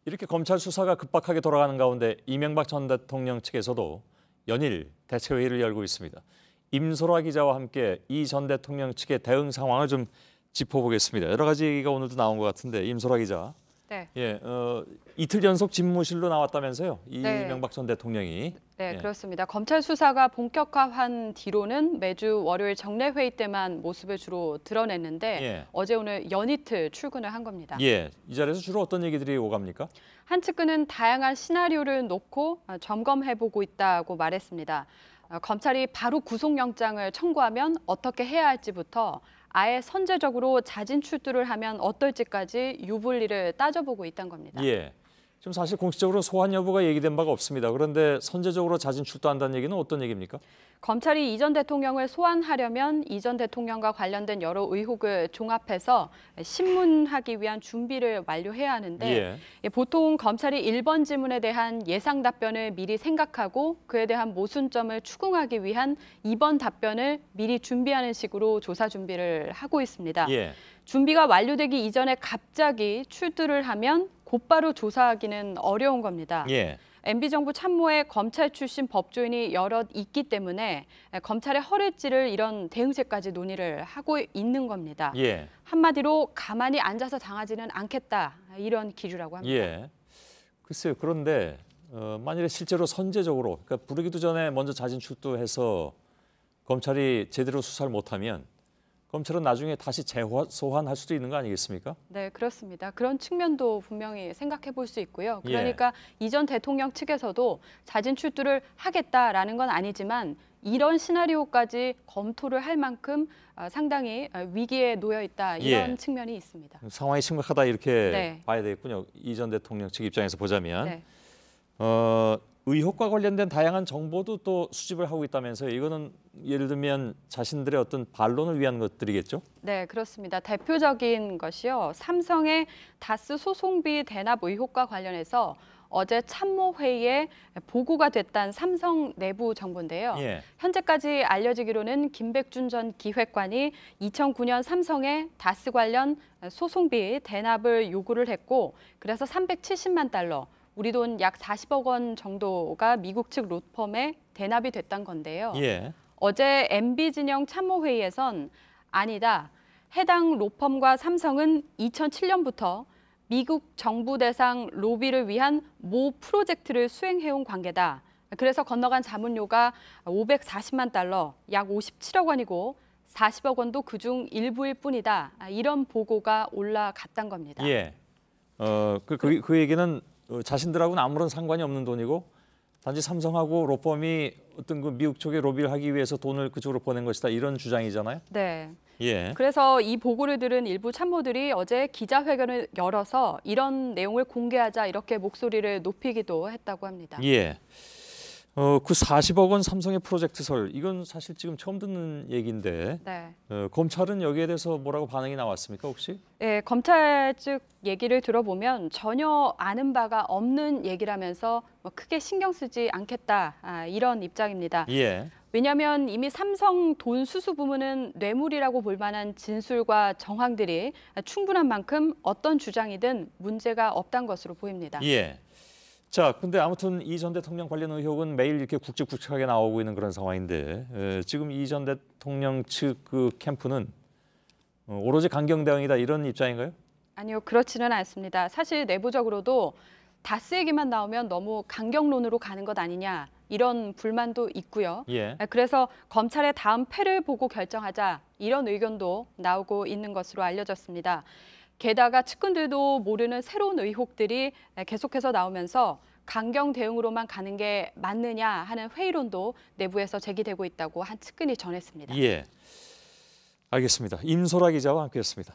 이렇게 검찰 수사가 급박하게 돌아가는 가운데 이명박 전 대통령 측에서도 연일 대책회의를 열고 있습니다. 임소라 기자와 함께 이 전 대통령 측의 대응 상황을 좀 짚어보겠습니다. 여러 가지 얘기가 오늘도 나온 것 같은데 임소라 기자. 네. 이틀 연속 집무실로 나왔다면서요. 네. 이명박 전 대통령이. 네, 그렇습니다. 검찰 수사가 본격화한 뒤로는 매주 월요일 정례회의 때만 모습을 주로 드러냈는데 어제 오늘 연이틀 출근을 한 겁니다. 이 자리에서 주로 어떤 얘기들이 오갑니까? 한 측근은 다양한 시나리오를 놓고 점검해보고 있다고 말했습니다. 검찰이 바로 구속영장을 청구하면 어떻게 해야 할지부터 아예 선제적으로 자진 출두를 하면 어떨지까지 유불리를 따져보고 있다는 겁니다. 지금 사실 공식적으로 소환 여부가 얘기된 바가 없습니다. 그런데 선제적으로 자진 출두한다는 얘기는 어떤 얘기입니까? 검찰이 이 전 대통령을 소환하려면 이 전 대통령과 관련된 여러 의혹을 종합해서 신문하기 위한 준비를 완료해야 하는데 보통 검찰이 1번 질문에 대한 예상 답변을 미리 생각하고 그에 대한 모순점을 추궁하기 위한 2번 답변을 미리 준비하는 식으로 조사 준비를 하고 있습니다. 준비가 완료되기 이전에 갑자기 출두를 하면 곧바로 조사하기는 어려운 겁니다. MB정부 참모에 검찰 출신 법조인이 여럿 있기 때문에 검찰의 허를찌를 이런 대응책까지 논의를 하고 있는 겁니다. 한마디로 가만히 앉아서 당하지는 않겠다, 이런 기류라고 합니다. 글쎄요. 그런데 만일에 실제로 선제적으로, 그러니까 부르기도 전에 먼저 자진 출두해서 검찰이 제대로 수사를 못하면 검찰은 나중에 다시 재소환할 수도 있는 거 아니겠습니까? 네, 그렇습니다. 그런 측면도 분명히 생각해 볼 수 있고요. 그러니까 이 전 대통령 측에서도 자진 출두를 하겠다라는 건 아니지만 이런 시나리오까지 검토를 할 만큼 상당히 위기에 놓여 있다, 이런 측면이 있습니다. 상황이 심각하다 이렇게 봐야 되겠군요. 이 전 대통령 측 입장에서 보자면. 의혹과 관련된 다양한 정보도 또 수집을 하고 있다면서요. 이거는 예를 들면 자신들의 어떤 반론을 위한 것들이겠죠? 네, 그렇습니다. 대표적인 것이요. 삼성의 다스 소송비 대납 의혹과 관련해서 어제 참모회의에 보고가 됐다는 삼성 내부 정보인데요. 현재까지 알려지기로는 김백준 전 기획관이 2009년 삼성에 다스 관련 소송비 대납을 요구를 했고, 그래서 370만 달러, 우리 돈 약 40억 원 정도가 미국 측 로펌에 대납이 됐던 건데요. 어제 MB진영 참모회의에선 아니다, 해당 로펌과 삼성은 2007년부터 미국 정부 대상 로비를 위한 모 프로젝트를 수행해온 관계다. 그래서 건너간 자문료가 540만 달러, 약 57억 원이고 40억 원도 그중 일부일 뿐이다. 이런 보고가 올라갔단 겁니다. 그 얘기는 자신들하고는 아무런 상관이 없는 돈이고 단지 삼성하고 로펌이 어떤 그 미국 쪽에 로비를 하기 위해서 돈을 그쪽으로 보낸 것이다, 이런 주장이잖아요. 네. 그래서 이 보고를 들은 일부 참모들이 어제 기자회견을 열어서 이런 내용을 공개하자, 이렇게 목소리를 높이기도 했다고 합니다. 그 40억 원 삼성의 프로젝트설, 이건 사실 지금 처음 듣는 얘기인데 검찰은 여기에 대해서 뭐라고 반응이 나왔습니까, 혹시? 검찰 측 얘기를 들어보면 전혀 아는 바가 없는 얘기라면서 크게 신경 쓰지 않겠다, 이런 입장입니다. 왜냐하면 이미 삼성 돈 수수 부문은 뇌물이라고 볼 만한 진술과 정황들이 충분한 만큼 어떤 주장이든 문제가 없다는 것으로 보입니다. 자, 근데 아무튼 이 전 대통령 관련 의혹은 매일 이렇게 굵직굵직하게 나오고 있는 그런 상황인데 지금 이 전 대통령 측 그 캠프는 오로지 강경 대응이다, 이런 입장인가요? 아니요, 그렇지는 않습니다. 사실 내부적으로도 다스 얘기만 나오면 너무 강경론으로 가는 것 아니냐, 이런 불만도 있고요. 그래서 검찰의 다음 패를 보고 결정하자, 이런 의견도 나오고 있는 것으로 알려졌습니다. 게다가 측근들도 모르는 새로운 의혹들이 계속해서 나오면서 강경 대응으로만 가는 게 맞느냐 하는 회의론도 내부에서 제기되고 있다고 한 측근이 전했습니다. 알겠습니다. 임소라 기자와 함께했습니다.